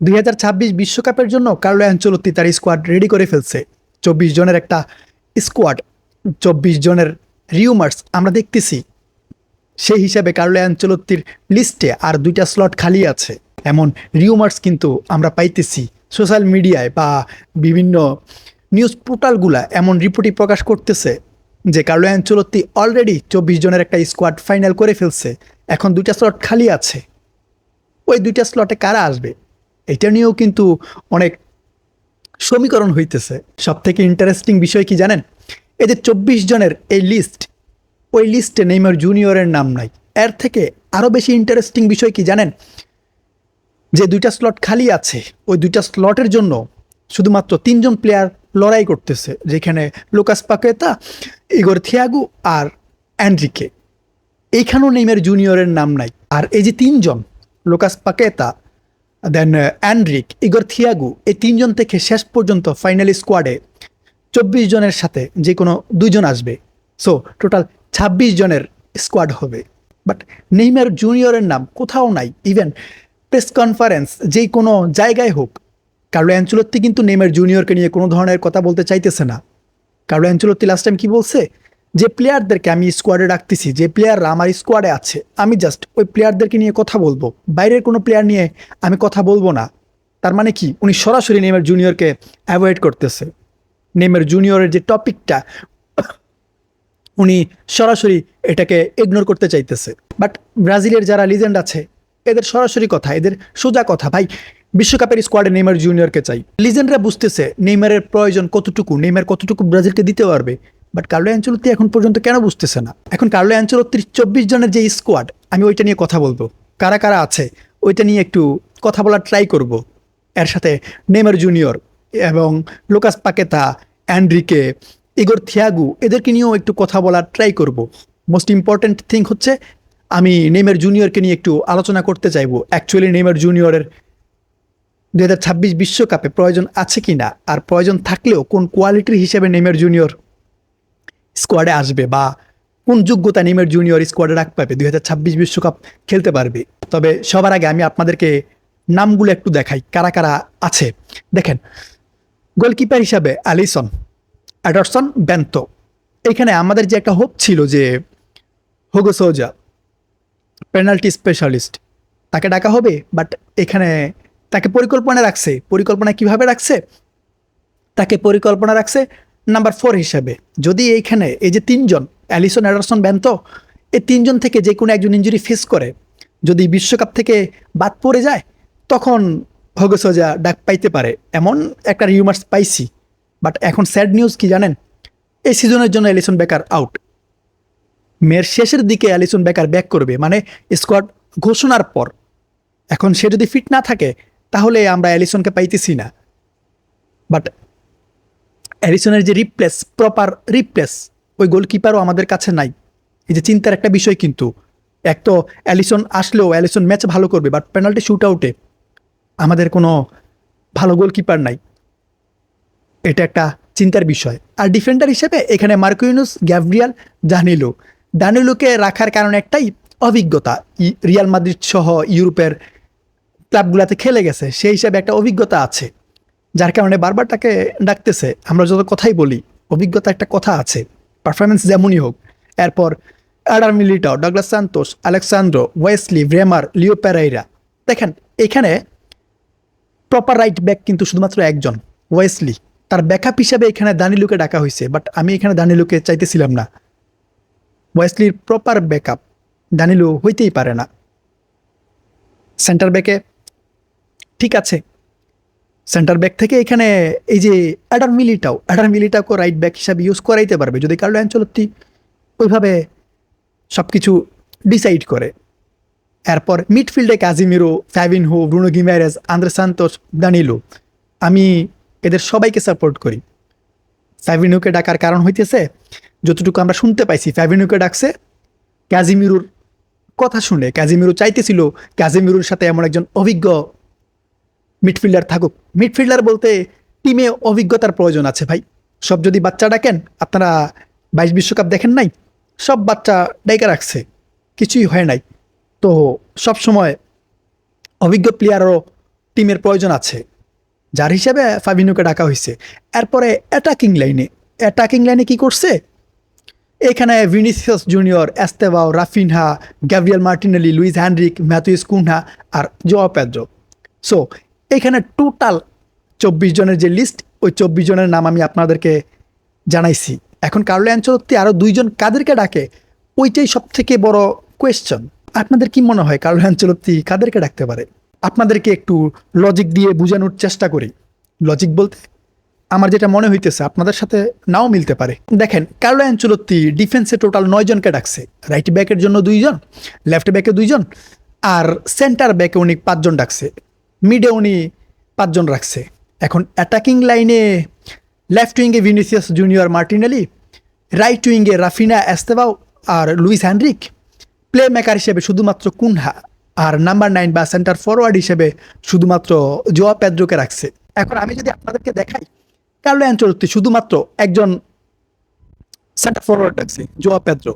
2026 বিশ্বকাপের জন্য Carlo Ancelotti তার স্কোয়াড রেডি করে ফেলছে। 24 জনের একটা স্কোয়াড, 24 জনের রিউমার্স আমরা দেখতেছি। সেই হিসাবে কার্লো অ্যানচেলত্তির লিস্টে আর 2টা স্লট খালি আছে এমন রিউমার্স কিন্তু আমরা পাইতেছি সোশ্যাল মিডিয়ায় বা বিভিন্ন নিউজ পোর্টালগুলা এমন রিপোর্টই প্রকাশ করতেছে যে কার্লো অ্যানচেলত্তি অলরেডি 24 জনের একটা স্কোয়াড ফাইনাল করে ফেলছে। এখন 2টা স্লট খালি আছে, ওই 2টা স্লটে কারা আসবে এটা নিয়েও কিন্তু অনেক সমীকরণ হইতেছে। সব থেকে ইন্টারেস্টিং বিষয় কি জানেন, এই যে 24 জনের এই লিস্ট, ওই লিস্টে নেইমার জুনিয়রের নাম নাই। এর থেকে আরও বেশি ইন্টারেস্টিং বিষয় কি জানেন, যে 2টা স্লট খালি আছে ওই 2টা স্লটের জন্য শুধুমাত্র 3জন প্লেয়ার লড়াই করতেছে, যেখানে লুকাস পাকেতা, ইগোর থিয়াগো আর অ্যান্ড্রিকে। এইখানেও নেইমার জুনিয়রের নাম নাই। আর এই যে 3জন, লুকাস পাকেতা, দেন অ্যান্ড্রিক, ইগোর থিয়াগো, এই 3জন থেকে শেষ পর্যন্ত ফাইনাল স্কোয়াডে 24 জনের সাথে যে কোনো 2জন আসবে। সো টোটাল 26 জনের স্কোয়াড হবে। বাট নেইমার জুনিয়রের নাম কোথাও নাই। ইভেন প্রেস কনফারেন্স যেই কোনো জায়গায় হোক, কার্লো অ্যানচেলত্তি কিন্তু নেইমার জুনিয়রকে নিয়ে কোনো ধরনের কথা বলতে চাইতেছে না। কার্লো অ্যানচেলত্তি লাস্ট টাইম কি বলছে, যে প্লেয়ারদেরকে আমি স্কোয়াডে রাখতেছি, যে প্লেয়াররা আমার স্কোয়াডে আছে, আমি জাস্ট ওই প্লেয়ারদেরকে নিয়ে কথা বলবো, বাইরের কোনো প্লেয়ার নিয়ে আমি কথা বলবো না। তার মানে কি, উনি সরাসরি নেইমার জুনিয়রকে অ্যাভয়েড করতেছে। নেইমার জুনিয়রের যে টপিকটা, উনি সরাসরি এটাকে ইগনোর করতে চাইতেছে। বাট ব্রাজিলের যারা লিজেন্ড আছে, এদের সরাসরি কথা, এদের সোজা কথা, ভাই বিশ্বকাপের স্কোয়াডে নেইমার জুনিয়রকে চাই। লিজেন্ডরা বুঝতেছে নেইমারের প্রয়োজন কতটুকু, নেইমার কতটুকু ব্রাজিলকে দিতে পারবে। বাট কার্লো অ্যানচেলত্তি এখন পর্যন্ত কেন বুঝতেছে না? এখন কার্লো অ্যানচেলত্তির 24 জনের যে স্কোয়াড, আমি ওইটা নিয়ে কথা বলবো, কারা কারা আছে ওইটা নিয়ে একটু কথা বলার ট্রাই করব। এর সাথে নেইমার জুনিয়র এবং লুকাস পাকেতা, অ্যান্ড্রিকে, ইগোর থিয়াগো, এদেরকে নিয়েও একটু কথা বলার ট্রাই করব। মোস্ট ইম্পর্ট্যান্ট থিং হচ্ছে, আমি নেইমার জুনিয়রকে নিয়ে একটু আলোচনা করতে চাইবো। অ্যাকচুয়ালি নেইমার জুনিয়রের 2026 বিশ্বকাপে প্রয়োজন আছে কি না, আর প্রয়োজন থাকলেও কোন কোয়ালিটির হিসেবে নেইমার জুনিয়র স্কোয়াডে আসবে, বা কোন যোগ্যতা নেইমার জুনিয়র স্কোয়াডে রাখ পাবে 2026 বিশ্বকাপ খেলতে পারবে। তবে সবার আগে আমি আপনাদেরকে নামগুলো একটু দেখাই কারা কারা আছে। দেখেন, গোলকিপার হিসাবে অ্যালিসন, অ্যাডারসন, বেন্তো। এখানে আমাদের যে একটা হোপ ছিল যে হুগো সোজা পেনাল্টি স্পেশালিস্ট, তাকে ডাকা হবে। বাট এখানে তাকে পরিকল্পনা রাখছে, পরিকল্পনা কিভাবে রাখছে, তাকে পরিকল্পনা রাখছে নাম্বার 4 হিসাবে। যদি এইখানে এই যে 3জন, অ্যালিসন, অ্যাডারসন, বেন্তো, এই 3জন থেকে যে কোনো একজন ইঞ্জুরি ফেস করে যদি বিশ্বকাপ থেকে বাদ পড়ে যায়, তখন হুগো সোজা ডাক পাইতে পারে, এমন একটা রিউমার্স পাইছি। বাট এখন স্যাড নিউজ কি জানেন, এই সিজনের জন্য অ্যালিসন বেকার আউট। মেয়ের শেষের দিকে অ্যালিসন বেকার ব্যাক করবে, মানে স্কোয়াড ঘোষণার পর। এখন সে যদি ফিট না থাকে তাহলে আমরা অ্যালিসনকে পাইতেছি না। বাট অ্যালিসনের যে রিপ্লেস, প্রপার রিপ্লেস, ওই গোলকিপারও আমাদের কাছে নাই। এই যে চিন্তার একটা বিষয় কিন্তু, এক তো অ্যালিসন আসলেও অ্যালিসন ম্যাচ ভালো করবে, বাট পেনাল্টি শুট আউটে আমাদের কোনো ভালো গোলকিপার নাই। এটা একটা চিন্তার বিষয়। আর ডিফেন্ডার হিসেবে এখানে মার্কুইনুস, গ্যাব্রিয়াল, দানিলোকে রাখার কারণ একটাই, অভিজ্ঞতা। রিয়াল মাদ্রিদ সহ ইউরোপের ক্লাবগুলোতে খেলে গেছে, সেই হিসাবে একটা অভিজ্ঞতা আছে, যার কারণে বারবার তাকে ডাকতেছে। আমরা যত কথাই বলি, অভিজ্ঞতা একটা কথা আছে, পারফরমেন্স যেমনই হোক। এরপর Eder Militao, Douglas Santos, Alex Sandro, Wesley, Bremer, Leo Pereira. দেখেন এখানে প্রপার রাইট ব্যাক কিন্তু শুধুমাত্র একজন, ওয়েসলি। তার ব্যাকআপ হিসাবে এখানে দানিলুকে ডাকা হয়েছে, বাট আমি এখানে দানিলুকে চাইতেছিলাম না। ওয়েসলির প্রপার ব্যাকআপ দানিলু হইতেই পারে না। সেন্টার ব্যাকে ঠিক আছে, সেন্টার ব্যাক থেকে এখানে এই যে অ্যাডার মিলিটাওকে রাইট ব্যাক হিসাবে ইউজ করাইতে পারবে যদি কার্লো অ্যানচেলত্তি ওইভাবে সব কিছু ডিসাইড করে। এরপর মিডফিল্ডে Casemiro, Fabinho, Bruno Guimaraes, Andre Santos, Danilo. আমি এদের সবাইকে সাপোর্ট করি। ফ্যাবিনহোকে ডাকার কারণ হইতেছে, যতটুকু আমরা শুনতে পাইছি, ফ্যাবিনহোকে ডাকছে কাজিমিরোর কথা শুনে। কাজিমিরো চাইতেছিল কাজিমিরোর সাথে এমন একজন অভিজ্ঞ মিডফিল্ডার থাকুক। মিডফিল্ডার বলতে টিমে অভিজ্ঞতার প্রয়োজন আছে ভাই। সব যদি বাচ্চা ডাকেন, আপনারা 22 বিশ্বকাপ দেখেন নাই, সব বাচ্চা ডাইকা রাখছে, কিছুই হয় নাই। তো সব সময় অভিজ্ঞ প্লেয়ারও টিমের প্রয়োজন আছে, যার হিসাবে ফাবিনুকে ডাকা হয়েছে। এরপরে অ্যাটাকিং লাইনে কি করছে, এখানে Vinicius Junior, Estevao, Raphinha, Gabriel Martinelli, Luiz Henrique, Matheus Cunha আর জোয়া পেদ্রো। সো এখানে টোটাল 24 জনের যে লিস্ট, ওই 24 জনের নাম আমি আপনাদেরকে জানাইছি। এখন কার্লো অ্যানচেলত্তি আরও 2 জন কাদেরকে ডাকে, ওইটাই সব থেকে বড় কোয়েশ্চন। আপনাদের কি মনে হয় কার্লো অ্যানচেলত্তি কাদেরকে ডাকতে পারে? আপনাদেরকে একটু লজিক দিয়ে বোঝানোর চেষ্টা করি। লজিক বলতে আমার যেটা মনে হইতেছে আপনাদের সাথে নাও মিলতে পারে। দেখেন, কার্লো অ্যানচেলত্তি ডিফেন্সে টোটাল 9 জনকে ডাকছে। রাইট ব্যাকের জন্য 2 জন, লেফট ব্যাকে 2 জন, আর সেন্টার ব্যাকে উনি 5 জন ডাকছে, মিডে উনি 5 জন রাখছে। এখন অ্যাটাকিং লাইনে লেফট উইঙ্গে ভিনিসিয়াস জুনিয়র, মার্টিনেলি, রাইট উইঙ্গে রাফিনা, এস্তেভাও আর লুইস হ্যানরিক, প্লে মেকার হিসেবে শুধুমাত্র কুনহা, আর নাম্বার 9 বা সেন্টার ফরওয়ার্ড হিসেবে শুধুমাত্র জোয়া পেদ্রোকে রাখছে। এখন আমি যদি আপনাদেরকে দেখাই, কার্লো অ্যানচেলত্তি শুধুমাত্র একজন সেন্টার ফরওয়ার্ড রাখছে, জোয়া পেদ্রো।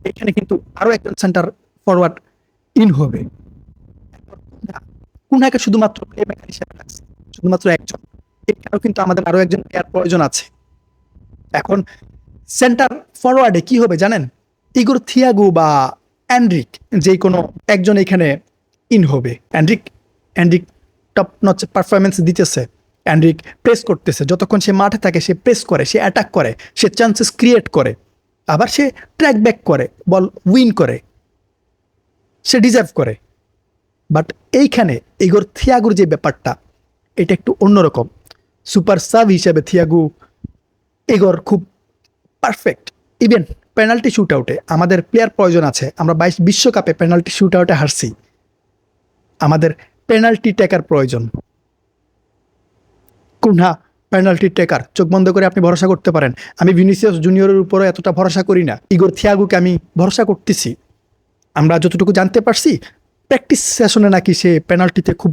এখানে কিন্তু আরও একজন সেন্টার ফরওয়ার্ড ইন হবে। কুনহাকে শুধুমাত্র প্লে মেকার হিসেবে রাখছে, শুধুমাত্র একজন। এখানেও কিন্তু আমাদের আরও একজন প্লেয়ার প্রয়োজন আছে। এখন সেন্টার ফরওয়ার্ডে কি হবে জানেন? ইগোর থিয়াগো বা অ্যান্ড্রিক, যে কোনো একজন এখানে ইন হবে। অ্যান্ড্রিক টপ নচ পারফরমেন্স দিতেছে, অ্যান্ড্রিক প্রেস করতেছে, যতক্ষণ সে মাঠে থাকে সে প্রেস করে, সে অ্যাটাক করে, সে চান্সেস ক্রিয়েট করে, আবার সে ট্র্যাক ব্যাক করে, বল উইন করে, সে ডিজার্ভ করে। বাট এইখানে ইগোর থিয়াগোর যে ব্যাপারটা, এটা একটু অন্যরকম। সুপার সাব হিসেবে থিয়াগো ইগোর খুব পারফেক্ট। ইভেন পেনাল্টি শুট আউটে আমাদের প্লেয়ার প্রয়োজন আছে। আমরা বিশ্বকাপে পেনাল্টি শুট আউটে হারছি, আমাদের পেনাল্টি টেকার প্রয়োজন। কুনহা পেনাল্টি টেকার, চোখ বন্ধ করে আপনি ভরসা করতে পারেন। আমি ভিনিসিয়াস জুনিয়রের উপরে এতটা ভরসা করি না, ইগোর থিয়াগোকে আমি ভরসা করতেছি। আমরা যতটুকু জানতে পারছি, প্র্যাকটিস সেশনে নাকি সে পেনাল্টিতে খুব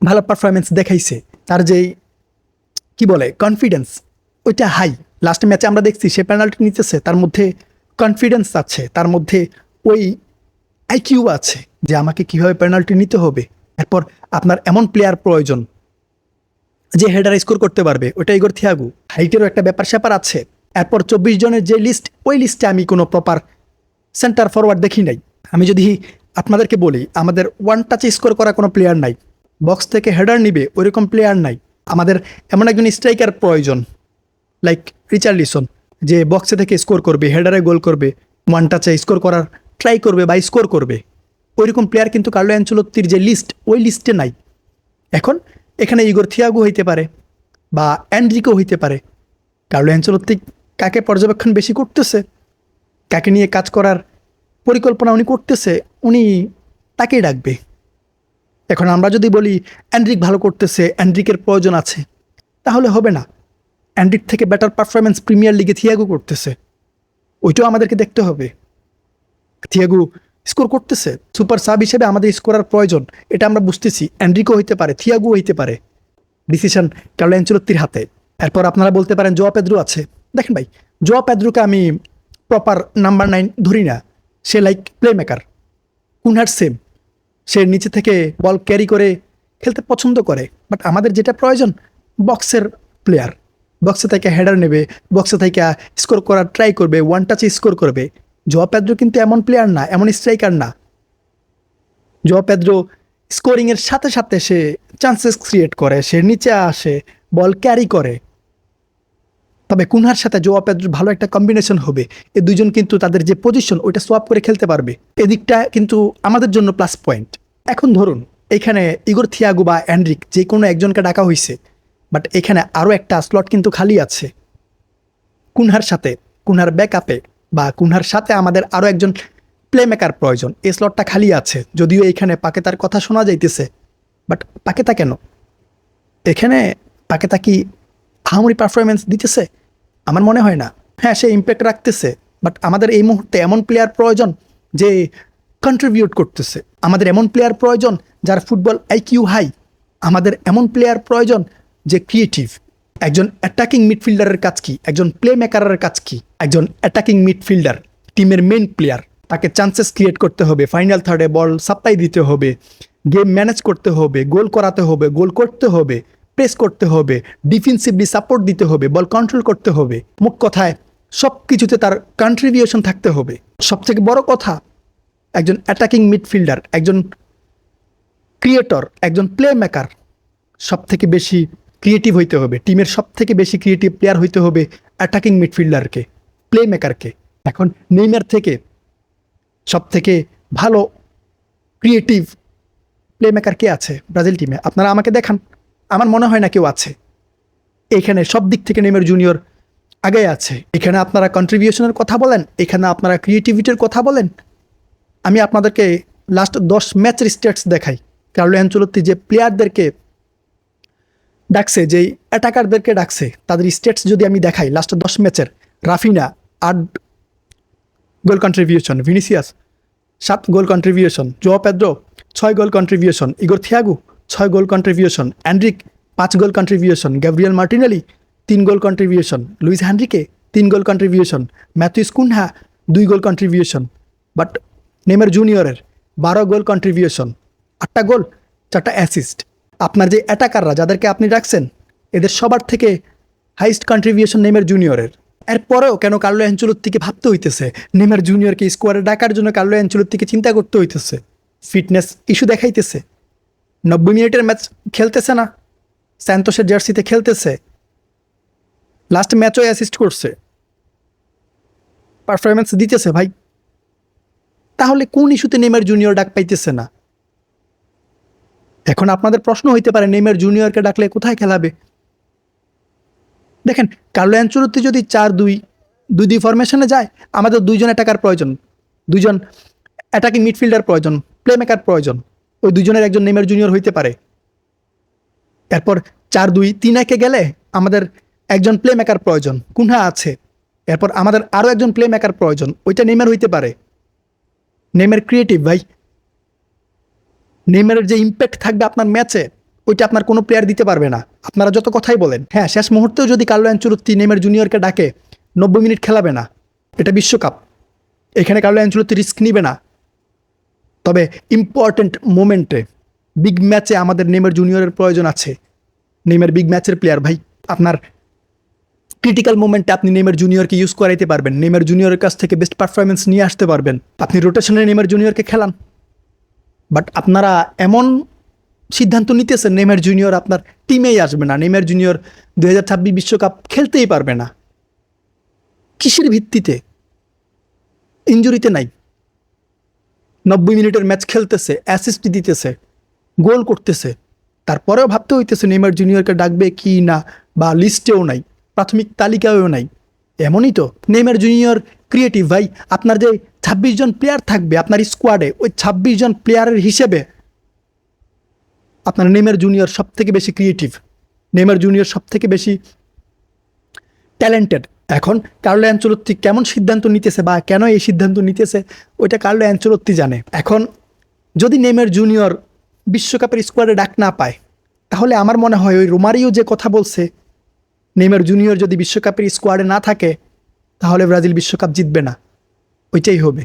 ভালো পারফরমেন্স দেখাইছে। তার যেই কি বলে কনফিডেন্স, ওইটা হাই। লাস্ট ম্যাচে আমরা দেখছি সে পেনাল্টি নিতেছে, তার মধ্যে কনফিডেন্স আছে, তার মধ্যে ওই আইকিউ আছে যে আমাকে কীভাবে পেনাল্টি নিতে হবে। এরপর আপনার এমন প্লেয়ার প্রয়োজন যে হেডার স্কোর করতে পারবে, ওটা ইগোর থিয়াগো। হাইটেরও একটা ব্যাপার স্যাপার আছে। এরপর 24 জনের যে লিস্ট, ওই লিস্টে আমি কোনো প্রপার সেন্টার ফরওয়ার্ড দেখি নাই। আমি যদি আপনাদেরকে বলি, আমাদের ওয়ান টাচে স্কোর করা কোনো প্লেয়ার নাই, বক্স থেকে হেডার নিবে ওইরকম প্লেয়ার নাই। আমাদের এমন একজন স্ট্রাইকার প্রয়োজন, লাইক রিচার্লিসন, যে বক্সে থেকে স্কোর করবে, হেডারে গোল করবে, ওয়ান টাচে স্কোর করার ট্রাই করবে বা স্কোর করবে। ওইরকম প্লেয়ার কিন্তু কার্লো অ্যানচেলত্তির যে লিস্ট, ওই লিস্টে নাই। এখন এখানে ইগোর থিয়াগো হইতে পারে বা অ্যান্ড্রিকও হইতে পারে। কার্লো অ্যানচেলত্তি কাকে পর্যবেক্ষণ বেশি করতেছে, কাকে নিয়ে কাজ করার পরিকল্পনা উনি করতেছে, উনি তাকেই ডাকবে। এখন আমরা যদি বলি অ্যান্ড্রিক ভালো করতেছে, অ্যান্ড্রিকের প্রয়োজন আছে, তাহলে হবে না। অ্যান্ড্রিক থেকে বেটার পারফরমেন্স প্রিমিয়ার লিগে থিয়াগো করতেছে, ওইটাও আমাদেরকে দেখতে হবে। থিয়াগো স্কোর করতেছে, সুপার সাব হিসেবে আমাদের স্কোরার প্রয়োজন, এটা আমরা বুঝতেছি। অ্যান্ড্রিকও হইতে পারে, থিয়াগো হইতে পারে। ডিসিশন কার্লো অ্যানচেলত্তির হাতে। এরপর আপনারা বলতে পারেন জোয়া পেদ্রো আছে। দেখেন ভাই, জোয়া পেদ্রোকে আমি প্রপার নাম্বার 9 ধরি না। সে লাইক প্লে মেকার, কুনহার সেম, সে নিচে থেকে বল ক্যারি করে খেলতে পছন্দ করে। বাট আমাদের যেটা প্রয়োজন, বক্সের প্লেয়ার, বক্সে থেকে হেডার নেবে, বক্সে থেকে স্কোর করার ট্রাই করবে, ওয়ান টাচে স্কোর করবে। জোয়া পেদ্রো কিন্তু এমন প্লেয়ার না, এমন স্ট্রাইকার না। জোয়া পেদ্রো স্কোরিংয়ের সাথে সাথে সে চান্সেস ক্রিয়েট করে, সে নিচে আসে, বল ক্যারি করে। তবে কুনহার সাথে জোয়া পেদ্রোর ভালো একটা কম্বিনেশন হবে। এই দুইজন কিন্তু তাদের যে পজিশন, ওইটা সোয়াপ করে খেলতে পারবে। এদিকটা কিন্তু আমাদের জন্য প্লাস পয়েন্ট। এখন ধরুন এখানে ইগোর থিয়াগো বা অ্যান্ড্রিক যে কোনো একজনকে ডাকা হয়েছে, বাট এখানে আরও একটা স্লট কিন্তু খালি আছে কুনহার সাথে, কুনহার ব্যাকআপে বা কুনহার সাথে আমাদের আরও একজন প্লে মেকার প্রয়োজন। এই স্লটটা খালি আছে, যদিও এখানে পাকেতার কথা শোনা যাইতেছে, বাট পাকেতা কেন? এখানে পাকেতা কি আহামরি পারফরমেন্স দিতেছে? আমার মনে হয় না। হ্যাঁ, সে ইম্প্যাক্ট রাখতেছে, বাট আমাদের এই মুহূর্তে এমন প্লেয়ার প্রয়োজন যে কন্ট্রিবিউট করতেছে। আমাদের এমন প্লেয়ার প্রয়োজন যার ফুটবল আইকিউ হাই। আমাদের এমন প্লেয়ার প্রয়োজন যে ক্রিয়েটিভ। একজন অ্যাটাকিং মিডফিল্ডারের কাজ কি, একজন প্লে মেকারের কাজ কি? একজন অ্যাটাকিং মিডফিল্ডার, টিমের মেইন প্লেয়ার, তাকে চান্সেস ক্রিয়েট করতে হবে, ফাইনাল থার্ডে বল সাপ্লাই দিতে হবে, গেম ম্যানেজ করতে হবে, গোল করাতে হবে, গোল করতে হবে, প্রেস করতে হবে, ডিফেন্সিভলি সাপোর্ট দিতে হবে, বল কন্ট্রোল করতে হবে। মোট কথায় সব কিছুতে তার কন্ট্রিবিউশন থাকতে হবে। সবথেকে বড় কথা, একজন অ্যাটাকিং মিডফিল্ডার, একজন ক্রিয়েটর, একজন প্লে মেকার সব থেকে বেশি ক্রিয়েটিভ হইতে হবে। টিমের সব থেকে বেশি ক্রিয়েটিভ প্লেয়ার হইতে হবে অ্যাটাকিং মিডফিল্ডারকে, প্লে মেকারকে। এখন নেইমার থেকে সব থেকে ভালো ক্রিয়েটিভ প্লে মেকার কে আছে ব্রাজিল টিমে? আপনারা আমাকে দেখান। আমার মনে হয় না কেউ আছে। এখানে সব দিক থেকে নেইমার জুনিয়র আগে আছে। এখানে আপনারা কন্ট্রিবিউশনের কথা বলেন, এখানে আপনারা ক্রিয়েটিভিটির কথা বলেন। আমি আপনাদেরকে লাস্ট 10 ম্যাচের স্ট্যাটস দেখাই। কার্লো অ্যানচেলত্তি যে প্লেয়ারদেরকে ডাকছে, যেই অ্যাটাকারদেরকে ডাকছে, তাদের স্ট্যাটস যদি আমি দেখাই লাস্ট 10 ম্যাচের, Raphinha 8 goal contribution, Vinicius 7 goal contribution, Joao Pedro 6 goal contribution, Igor Thiago 6 goal contribution, Endrick 5 goal contribution, Gabriel Martinelli 3 goal contribution, Luiz Henrique 3 goal contribution, Matheus Cunha 2 goal contribution. But Neymar জুনিয়রের 12 গোল contribution, 8টা গোল, 4টা assist. আপনার যে অ্যাটাকাররা যাদেরকে আপনি রাখছেন, এদের সবার থেকে হাইস্ট কন্ট্রিবিউশন নেইমার জুনিয়রের। এরপরেও কেন কার্লো অ্যানচেলত্তিকে ভাবতে হইতেছে নেইমার জুনিয়রকে স্কোয়াডে ডাকার জন্য? কার্লো অ্যানচেলত্তিকে চিন্তা করতে হইতেছে, ফিটনেস ইস্যু দেখাইতেছে, 90 মিনিটের ম্যাচ খেলতেছে না, স্যান্তোসের জার্সিতে খেলতেছে, লাস্ট ম্যাচও অ্যাসিস্ট করছে, পারফরমেন্স দিতেছে ভাই। তাহলে কোন ইস্যুতে নেইমার জুনিয়র ডাক পাইতেছে না? এখন আপনাদের প্রশ্ন হইতে পারে নেইমার জুনিয়রকে ডাকলে কোথায় খেলাবে? দেখেন, কার্লো অ্যানচেলত্তি যদি 4-2-2 ফরমেশনে যায়, আমাদের 2জন অ্যাটাকার প্রয়োজন, 2জন অ্যাটাকিং মিডফিল্ডার প্রয়োজন, প্লে মেকার প্রয়োজন। ওই 2জনের একজন নেইমার জুনিয়র হইতে পারে। এরপর 4-2-3-1-এ গেলে আমাদের একজন প্লে মেকার প্রয়োজন, কুনহা আছে। এরপর আমাদের আরও একজন প্লে মেকার প্রয়োজন, ওইটা নেইমার হইতে পারে। নেইমার ক্রিয়েটিভ ভাই। নেইমারের যে ইম্প্যাক্ট থাকবে আপনার ম্যাচে, ওইটা আপনার কোনো প্লেয়ার দিতে পারবে না। আপনারা যত কথাই বলেন, হ্যাঁ, শেষ মুহূর্তেও যদি কার্লো অ্যানচেলত্তি নেইমার জুনিয়রকে ডাকে, 90 মিনিট খেলাবে না। এটা বিশ্বকাপ, এখানে কার্লো অ্যানচেলত্তি রিস্ক নিবে না। তবে ইম্পর্টেন্ট মোমেন্টে, বিগ ম্যাচে আমাদের নেইমার জুনিয়রের প্রয়োজন আছে। নেইমার বিগ ম্যাচের প্লেয়ার ভাই। আপনার ক্রিটিক্যাল মোমেন্টে আপনি নেইমার জুনিয়রকে ইউজ করাইতে পারবেন, নেইমার জুনিয়রের কাছ থেকে বেস্ট পারফরমেন্স নিয়ে আসতে পারবেন। আপনি রোটেশনে নেইমার জুনিয়রকে খেলান। বাট আপনারা এমন সিদ্ধান্ত নিতেছেন নেইমার জুনিয়র আপনার টিমেই আসবে না, নেইমার জুনিয়র 2026 বিশ্বকাপ খেলতেই পারবে না। কিসের ভিত্তিতে? ইনজুরিতে নাই, 90 মিনিটের ম্যাচ খেলতেছে, অ্যাসিস্ট দিতেছে, গোল করতেছে, তারপরেও ভাবতে হইতেছে নেইমার জুনিয়রকে ডাকবে কি না, বা লিস্টেও নাই, প্রাথমিক তালিকায়ও নাই। এমনই তো। নেইমার জুনিয়র ক্রিয়েটিভ ভাই। আপনার যে 26 জন প্লেয়ার থাকবে আপনার স্কোয়াডে, ওই 26 জন প্লেয়ারের হিসেবে আপনার নেইমার জুনিয়র সব থেকে বেশি ক্রিয়েটিভ, নেইমার জুনিয়র সব থেকে বেশি ট্যালেন্টেড। এখন কার্লো অ্যানচেলত্তি কেমন সিদ্ধান্ত নিতেছে বা কেন এই সিদ্ধান্ত নিতেছে, ওইটা কার্লো অ্যানচেলত্তি জানে। এখন যদি নেইমার জুনিয়র বিশ্বকাপের স্কোয়াডে ডাক না পায়, তাহলে আমার মনে হয় ওই রোমারিও যে কথা বলছে, নেইমার জুনিয়র যদি বিশ্বকাপের স্কোয়াডে না থাকে, তাহলে ব্রাজিল বিশ্বকাপ জিতবে না, ওইটাই হবে।